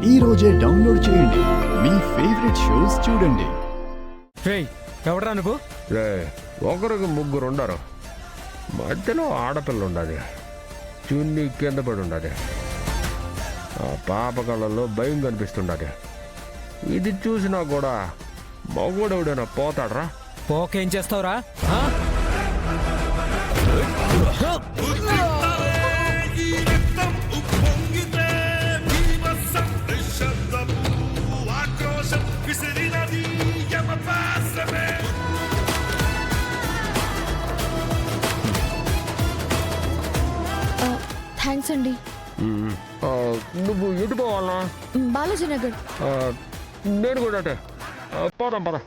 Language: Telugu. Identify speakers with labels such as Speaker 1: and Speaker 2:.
Speaker 1: ఈ రోజే డౌన్లోడ్ చేయండి. మీ ఫేవరెట్ షోస్ చూడండి.
Speaker 2: ఎవడరా నువ్వు?
Speaker 3: రే, ఒకరికి ముగ్గురు ఉండరు, మధ్యలో ఆడపిల్ల ఉండదు, చున్నీ కింద పడి ఉండదు, ఆ పాప కళ్ళల్లో భయం కనిపిస్తుండదు. ఇది చూసినా కూడా మగోడెవడైనా పోతాడరా?
Speaker 2: పోకేం చేస్తావురా?
Speaker 4: థ్యాంక్స్ అండి.
Speaker 3: నువ్వు ఎటు పోవాలనా?
Speaker 4: బాలాజీ నగర్.
Speaker 3: నేను కూడా అటే. పోదాం పద.